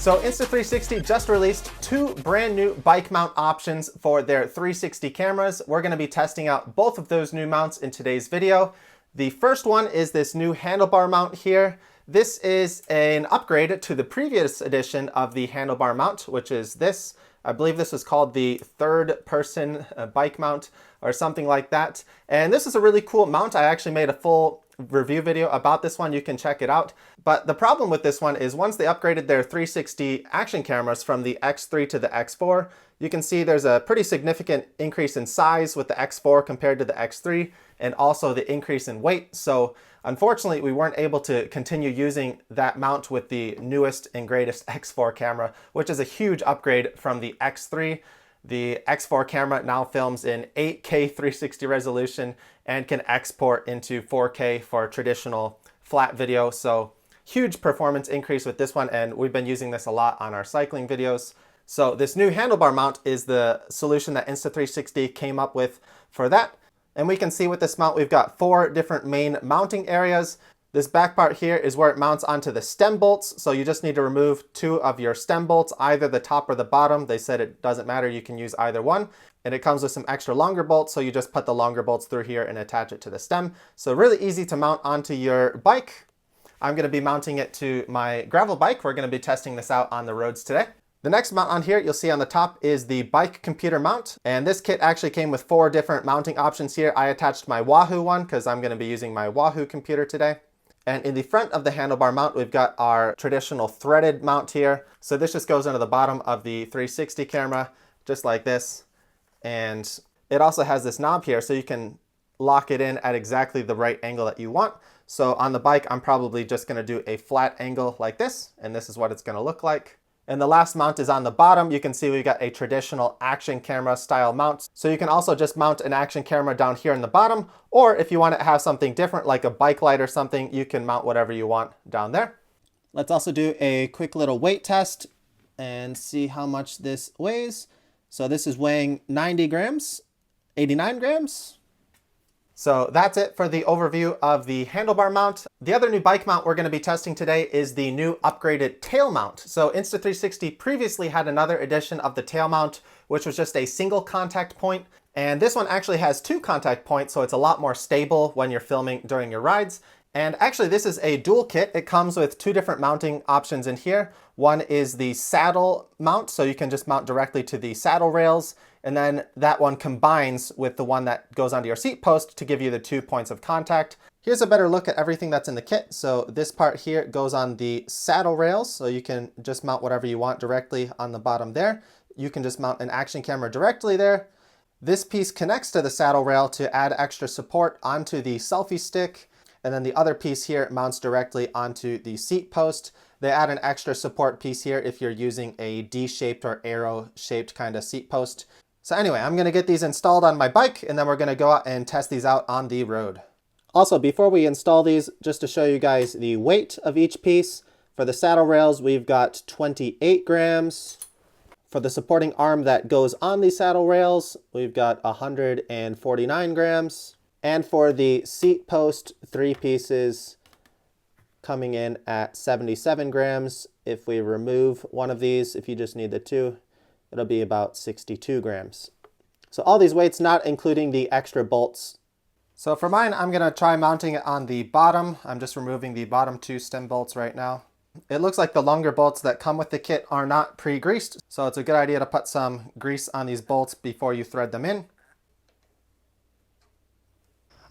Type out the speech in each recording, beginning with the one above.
So Insta360 just released 2 brand new bike mount options for their 360 cameras. We're going to be testing out both of those new mounts in today's video. The first one is this new handlebar mount here. This is an upgrade to the previous edition of the handlebar mount, which is this. I believe this was called the third person bike mount or something like that. And this is a really cool mount. I actually made a full review video about this one. You can check it out. But the problem with this one is once they upgraded their 360 action cameras from the X3 to the X4, you can see there's a pretty significant increase in size with the X4 compared to the X3, and also the increase in weight. So unfortunately, we weren't able to continue using that mount with the newest and greatest X4 camera, which is a huge upgrade from the X3. The X4 camera now films in 8K 360 resolution and can export into 4K for traditional flat video. So huge performance increase with this one, and we've been using this a lot on our cycling videos. So this new handlebar mount is the solution that Insta360 came up with for that. And we can see with this mount, we've got 4 different main mounting areas. This back part here is where it mounts onto the stem bolts. So you just need to remove 2 of your stem bolts, either the top or the bottom. They said it doesn't matter, you can use either one. And it comes with some extra longer bolts, so you just put the longer bolts through here and attach it to the stem. So really easy to mount onto your bike. I'm gonna be mounting it to my gravel bike. We're gonna be testing this out on the roads today. The next mount on here, you'll see on the top, is the bike computer mount. And this kit actually came with 4 different mounting options here. I attached my Wahoo one because I'm going to be using my Wahoo computer today. And in the front of the handlebar mount, we've got our traditional threaded mount here. So this just goes under the bottom of the 360 camera, just like this. And it also has this knob here, so you can lock it in at exactly the right angle that you want. So on the bike, I'm probably just going to do a flat angle like this, and this is what it's going to look like. And the last mount is on the bottom. You can see we've got a traditional action camera style mount. So you can also just mount an action camera down here in the bottom, or if you want to have something different like a bike light or something, you can mount whatever you want down there. Let's also do a quick little weight test and see how much this weighs. So this is weighing 90 grams, 89 grams. So that's it for the overview of the handlebar mount. The other new bike mount we're going to be testing today is the new upgraded tail mount. So Insta360 previously had another edition of the tail mount, which was just a single contact point. And this one actually has 2 contact points, so it's a lot more stable when you're filming during your rides. And actually this is a dual kit. It comes with 2 different mounting options in here. One is the saddle mount, so you can just mount directly to the saddle rails. And then that one combines with the one that goes onto your seat post to give you the 2 points of contact. Here's a better look at everything that's in the kit. So this part here goes on the saddle rails, so you can just mount whatever you want directly on the bottom there. You can just mount an action camera directly there. This piece connects to the saddle rail to add extra support onto the selfie stick. And then the other piece here mounts directly onto the seat post. They add an extra support piece here if you're using a D-shaped or arrow-shaped kind of seat post. So anyway, I'm going to get these installed on my bike, and then we're going to go out and test these out on the road. Also, before we install these, just to show you guys the weight of each piece, for the saddle rails, we've got 28 grams. For the supporting arm that goes on the saddle rails, we've got 149 grams. And for the seat post, 3 pieces coming in at 77 grams. If we remove one of these, if you just need the 2, it'll be about 62 grams. So all these weights, not including the extra bolts. So for mine, I'm gonna try mounting it on the bottom. I'm just removing the bottom 2 stem bolts right now. It looks like the longer bolts that come with the kit are not pre-greased, so it's a good idea to put some grease on these bolts before you thread them in.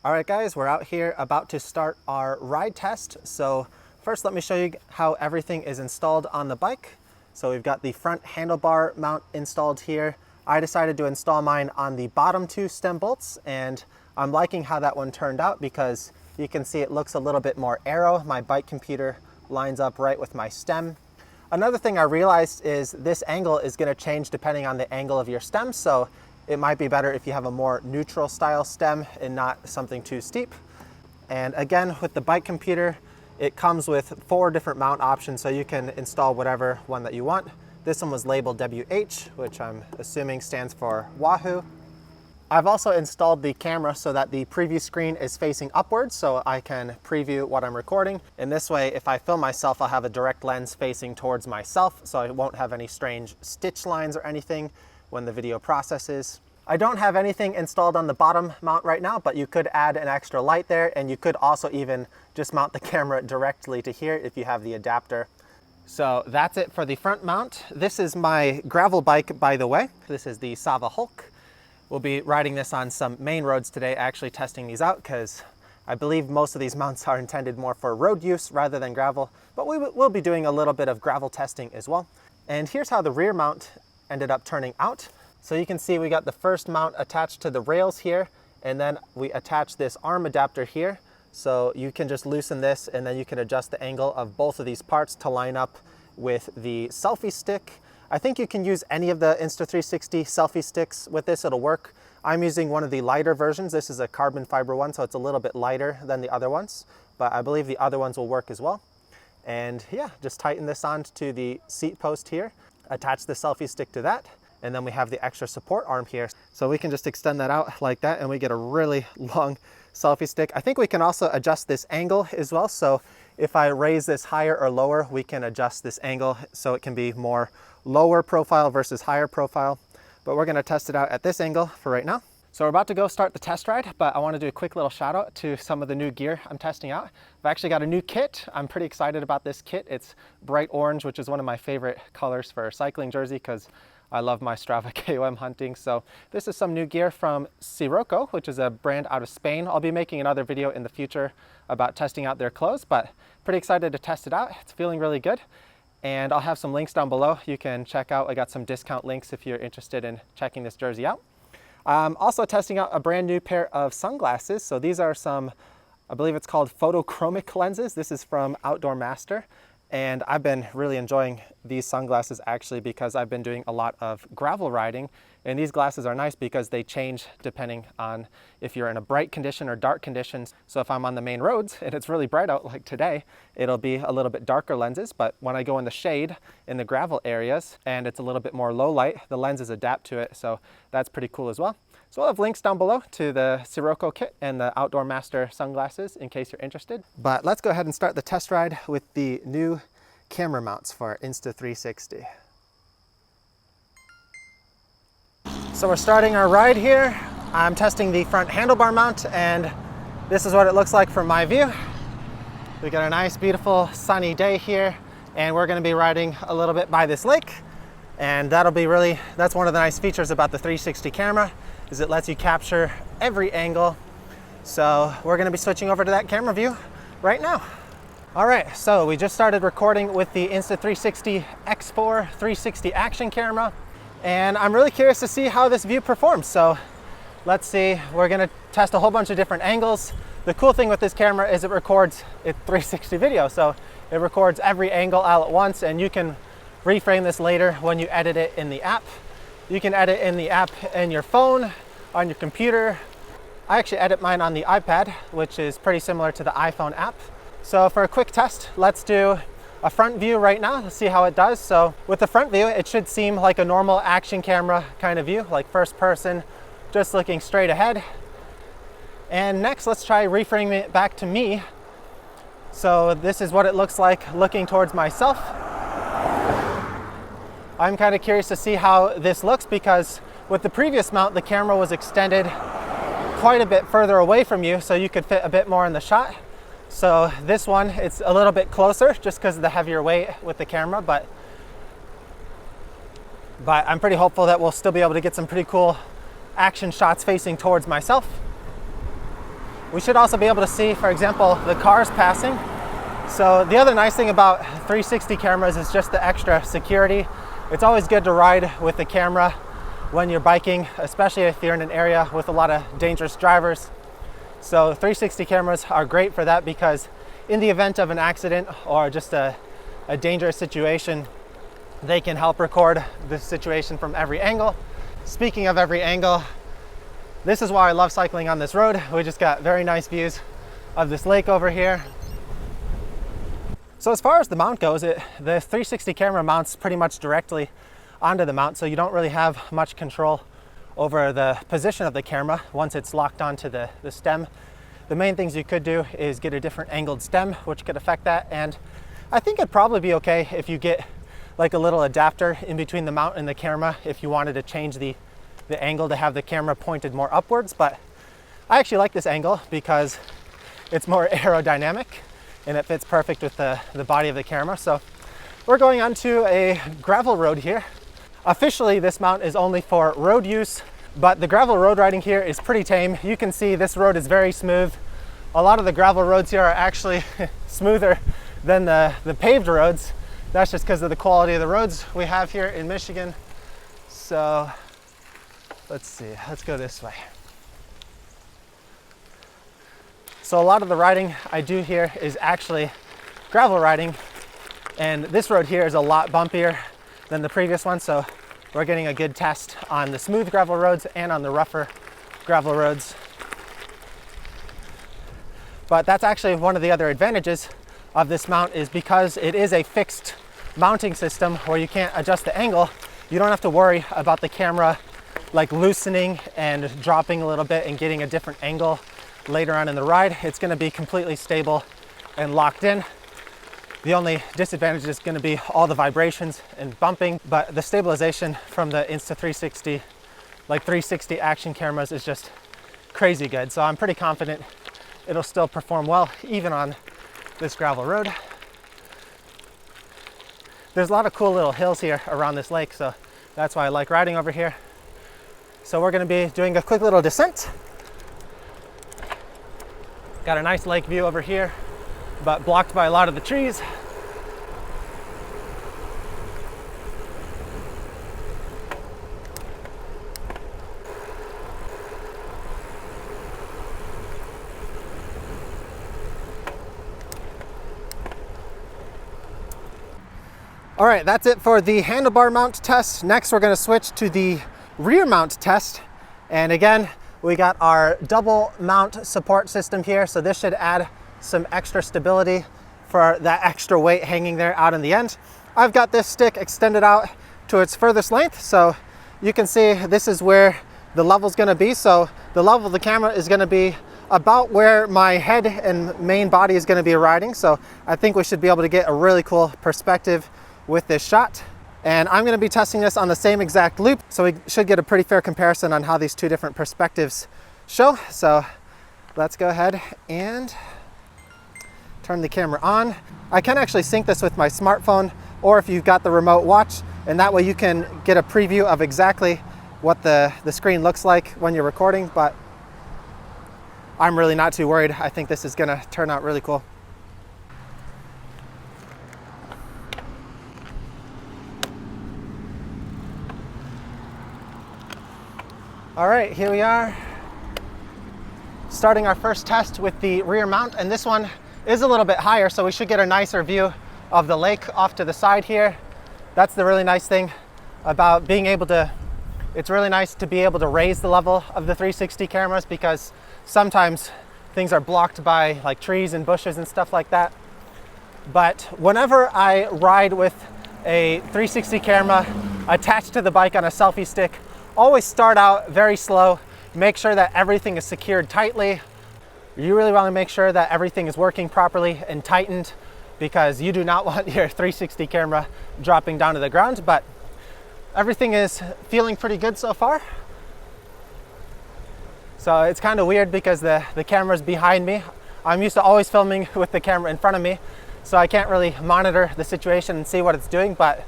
All right guys, we're out here about to start our ride test. So first let me show you how everything is installed on the bike. So we've got the front handlebar mount installed here. I decided to install mine on the bottom 2 stem bolts, and I'm liking how that one turned out because you can see it looks a little bit more aero. My bike computer lines up right with my stem. Another thing I realized is this angle is going to change depending on the angle of your stem, so it might be better if you have a more neutral style stem and not something too steep. And again, with the bike computer, it comes with 4 different mount options, so you can install whatever one that you want. This one was labeled WH, which I'm assuming stands for Wahoo. I've also installed the camera so that the preview screen is facing upwards so I can preview what I'm recording. And this way, if I film myself, I'll have a direct lens facing towards myself so I won't have any strange stitch lines or anything when the video processes. I don't have anything installed on the bottom mount right now, but you could add an extra light there, and you could also even just mount the camera directly to here if you have the adapter. So that's it for the front mount. This is my gravel bike, by the way. This is the Sava Hulk. We'll be riding this on some main roads today, actually testing these out, because I believe most of these mounts are intended more for road use rather than gravel, but we'll be doing a little bit of gravel testing as well. And here's how the rear mount ended up turning out. So you can see we got the first mount attached to the rails here, and then we attach this arm adapter here. So you can just loosen this, and then you can adjust the angle of both of these parts to line up with the selfie stick. I think you can use any of the Insta360 selfie sticks with this, it'll work. I'm using one of the lighter versions. This is a carbon fiber one, so it's a little bit lighter than the other ones, but I believe the other ones will work as well. And yeah, just tighten this onto the seat post here, attach the selfie stick to that, and then we have the extra support arm here. So we can just extend that out like that, and we get a really long selfie stick. I think we can also adjust this angle as well. So if I raise this higher or lower, we can adjust this angle so it can be more lower profile versus higher profile, but we're gonna test it out at this angle for right now. So we're about to go start the test ride, but I wanna do a quick little shout out to some of the new gear I'm testing out. I've actually got a new kit. I'm pretty excited about this kit. It's bright orange, which is one of my favorite colors for a cycling jersey because I love my Strava KOM hunting. So this is some new gear from Sirocco, which is a brand out of Spain. I'll be making another video in the future about testing out their clothes, but pretty excited to test it out. It's feeling really good. And I'll have some links down below. You can check out, I got some discount links if you're interested in checking this jersey out. I'm also testing out a brand new pair of sunglasses. So these are some, I believe it's called Photochromic lenses. This is from Outdoor Master. And I've been really enjoying these sunglasses actually because I've been doing a lot of gravel riding, and these glasses are nice because they change depending on if you're in a bright condition or dark conditions. So if I'm on the main roads and it's really bright out like today, it'll be a little bit darker lenses, but when I go in the shade in the gravel areas and it's a little bit more low light, the lenses adapt to it. So that's pretty cool as well. So I'll have links down below to the Sirocco kit and the Outdoor Master sunglasses in case you're interested. But let's go ahead and start the test ride with the new camera mounts for Insta360. So we're starting our ride here. I'm testing the front handlebar mount, and this is what it looks like from my view. We got a nice, beautiful, sunny day here, and we're gonna be riding a little bit by this lake. And that's one of the nice features about the 360 camera, is it lets you capture every angle. So we're gonna be switching over to that camera view right now. All right, so we just started recording with the Insta360 X4 360 action camera, and I'm really curious to see how this view performs. So let's see, we're gonna test a whole bunch of different angles. The cool thing with this camera is it records 360 video, so it records every angle all at once, and you can reframe this later when you edit it in the app. You can edit in the app in your phone, on your computer. I actually edit mine on the iPad, which is pretty similar to the iPhone app. So for a quick test, let's do a front view right now. Let's see how it does. So with the front view, it should seem like a normal action camera kind of view, like first person, just looking straight ahead. And next, let's try reframing it back to me. So this is what it looks like looking towards myself. I'm kind of curious to see how this looks because with the previous mount, the camera was extended quite a bit further away from you so you could fit a bit more in the shot. So this one, it's a little bit closer just because of the heavier weight with the camera, but I'm pretty hopeful that we'll still be able to get some pretty cool action shots facing towards myself. We should also be able to see, for example, the cars passing. So the other nice thing about 360 cameras is just the extra security. It's always good to ride with the camera when you're biking, especially if you're in an area with a lot of dangerous drivers. So 360 cameras are great for that because in the event of an accident or just a dangerous situation, they can help record the situation from every angle. Speaking of every angle, this is why I love cycling on this road. We just got very nice views of this lake over here. So as far as the mount goes, the 360 camera mounts pretty much directly onto the mount, so you don't really have much control over the position of the camera once it's locked onto the stem. The main things you could do is get a different angled stem, which could affect that. And I think it'd probably be okay if you get like a little adapter in between the mount and the camera if you wanted to change the angle to have the camera pointed more upwards. But I actually like this angle because it's more aerodynamic and it fits perfect with the body of the camera. So we're going onto a gravel road here. Officially, this mount is only for road use, but the gravel road riding here is pretty tame. You can see this road is very smooth. A lot of the gravel roads here are actually smoother than the paved roads. That's just because of the quality of the roads we have here in Michigan. So let's see, let's go this way. So a lot of the riding I do here is actually gravel riding, and this road here is a lot bumpier than the previous one, so we're getting a good test on the smooth gravel roads and on the rougher gravel roads. But that's actually one of the other advantages of this mount, is because it is a fixed mounting system where you can't adjust the angle. You don't have to worry about the camera like loosening and dropping a little bit and getting a different angle later on in the ride. It's going to be completely stable and locked in. The only disadvantage is going to be all the vibrations and bumping, but the stabilization from the Insta360 like 360 action cameras is just crazy good. So I'm pretty confident it'll still perform well even on this gravel road. There's a lot of cool little hills here around this lake, so that's why I like riding over here. So we're going to be doing a quick little descent. Got a nice lake view over here, but blocked by a lot of the trees. All right, that's it for the handlebar mount test. Next, we're going to switch to the rear mount test. And again, we got our double mount support system here. So this should add some extra stability for that extra weight hanging there out in the end. I've got this stick extended out to its furthest length. So you can see this is where the level's going to be. So the level of the camera is going to be about where my head and main body is going to be riding. So I think we should be able to get a really cool perspective with this shot. And I'm going to be testing this on the same exact loop, so we should get a pretty fair comparison on how these two different perspectives show. So let's go ahead and turn the camera on. I can actually sync this with my smartphone, or if you've got the remote watch, and that way you can get a preview of exactly what the screen looks like when you're recording. But I'm really not too worried. I think this is going to turn out really cool. All right, here we are, starting our first test with the rear mount, and this one is a little bit higher, so we should get a nicer view of the lake off to the side here. That's the really nice thing about being able to, it's really nice to be able to raise the level of the 360 cameras, because sometimes things are blocked by like trees and bushes and stuff like that. But whenever I ride with a 360 camera attached to the bike on a selfie stick, always start out very slow. Make sure that everything is secured tightly. You really want to make sure that everything is working properly and tightened, because you do not want your 360 camera dropping down to the ground. But everything is feeling pretty good so far. So it's kind of weird because the camera's behind me. I'm used to always filming with the camera in front of me, so I can't really monitor the situation and see what it's doing. But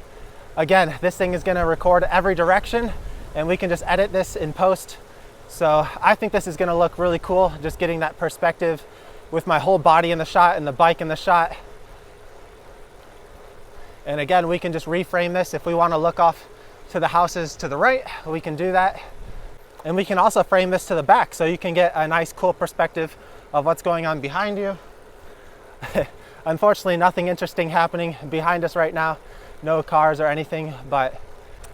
again, this thing is going to record every direction, and we can just edit this in post. So I think this is going to look really cool, just getting that perspective with my whole body in the shot and the bike in the shot. And again, we can just reframe this. If we want to look off to the houses to the right, we can do that. And we can also frame this to the back, so you can get a nice cool perspective of what's going on behind you. Unfortunately, nothing interesting happening behind us right now. No cars or anything, but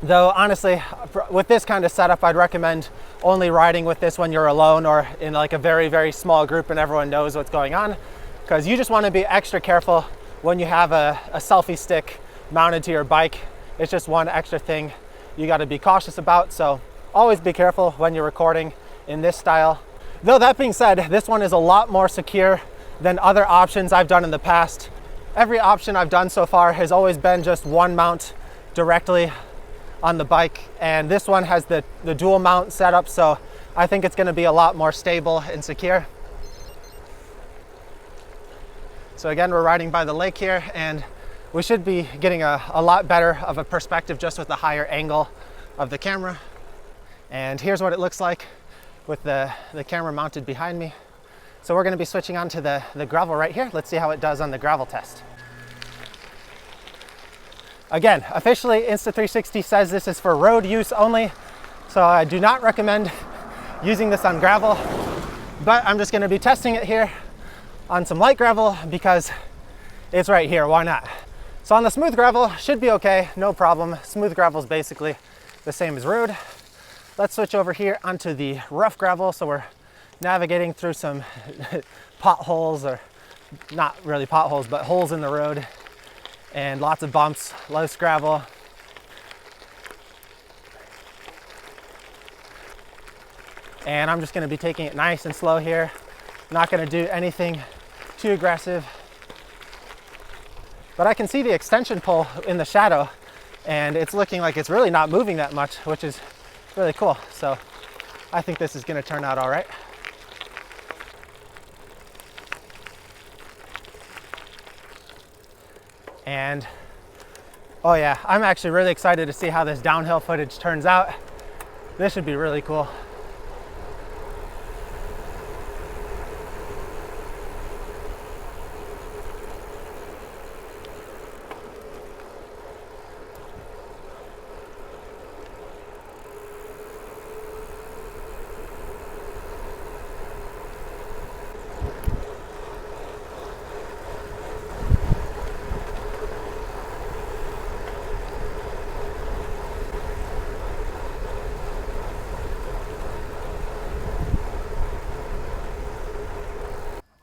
though honestly, with this kind of setup, I'd recommend only riding with this when you're alone or in like a very, very small group and everyone knows what's going on, because you just want to be extra careful when you have a selfie stick mounted to your bike. It's just one extra thing you got to be cautious about. So always be careful when you're recording in this style. Though that being said, this one is a lot more secure than other options I've done in the past. Every option I've done so far has always been just one mount directly on the bike, and this one has the dual mount setup, so I think it's going to be a lot more stable and secure. So again, we're riding by the lake here, and we should be getting a lot better of a perspective just with the higher angle of the camera. And here's what it looks like with the camera mounted behind me. So we're going to be switching on to the gravel right here. Let's see how it does on the gravel test. Again, officially Insta360 says this is for road use only, so I do not recommend using this on gravel, but I'm just going to be testing it here on some light gravel because it's right here, why not? So on the smooth gravel, should be okay, no problem. Smooth gravel is basically the same as road. Let's switch over here onto the rough gravel. So we're navigating through some potholes, or not really potholes, but holes in the road, and lots of bumps, loose gravel. And I'm just going to be taking it nice and slow here. Not going to do anything too aggressive. But I can see the extension pole in the shadow, and it's looking like it's really not moving that much, which is really cool. So I think this is going to turn out all right. And oh yeah, I'm actually really excited to see how this downhill footage turns out. This should be really cool.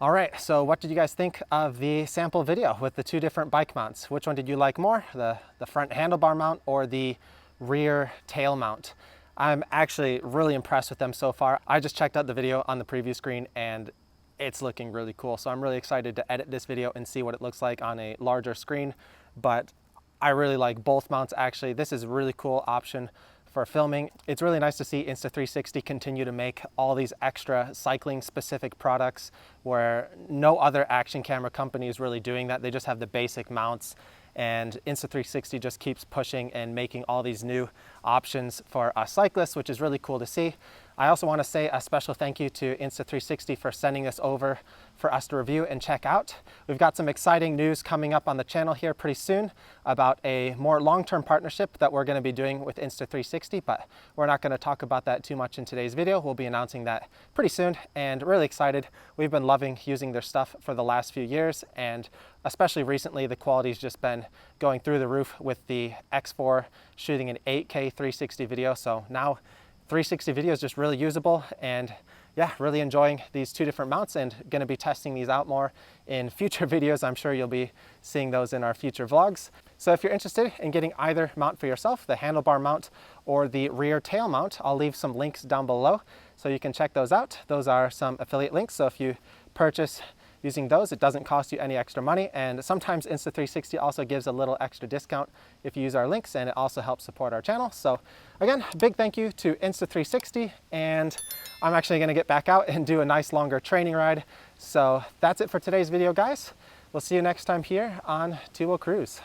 All right, so what did you guys think of the sample video with the two different bike mounts? Which one did you like more, the front handlebar mount or the rear tail mount? I'm actually really impressed with them so far. I just checked out the video on the preview screen and it's looking really cool. So I'm really excited to edit this video and see what it looks like on a larger screen. But I really like both mounts actually. This is a really cool option for filming. It's really nice to see Insta360 continue to make all these extra cycling specific products where no other action camera company is really doing that. They just have the basic mounts, and Insta360 just keeps pushing and making all these new options for us cyclists, which is really cool to see. I also want to say a special thank you to Insta360 for sending this over for us to review and check out. We've got some exciting news coming up on the channel here pretty soon about a more long-term partnership that we're going to be doing with Insta360, but we're not going to talk about that too much in today's video. We'll be announcing that pretty soon, and really excited. We've been loving using their stuff for the last few years, and especially recently the quality's just been going through the roof with the X4 shooting an 8K 360 video. So now 360 video is just really usable, and yeah, really enjoying these two different mounts and going to be testing these out more in future videos. I'm sure you'll be seeing those in our future vlogs. So if you're interested in getting either mount for yourself, the handlebar mount or the rear tail mount, I'll leave some links down below so you can check those out. Those are some affiliate links, so if you purchase using those, it doesn't cost you any extra money, and sometimes Insta360 also gives a little extra discount if you use our links, and it also helps support our channel. So again, big thank you to Insta360, and I'm actually going to get back out and do a nice longer training ride. So that's it for today's video, guys. We'll see you next time here on Two Wheel Cruise.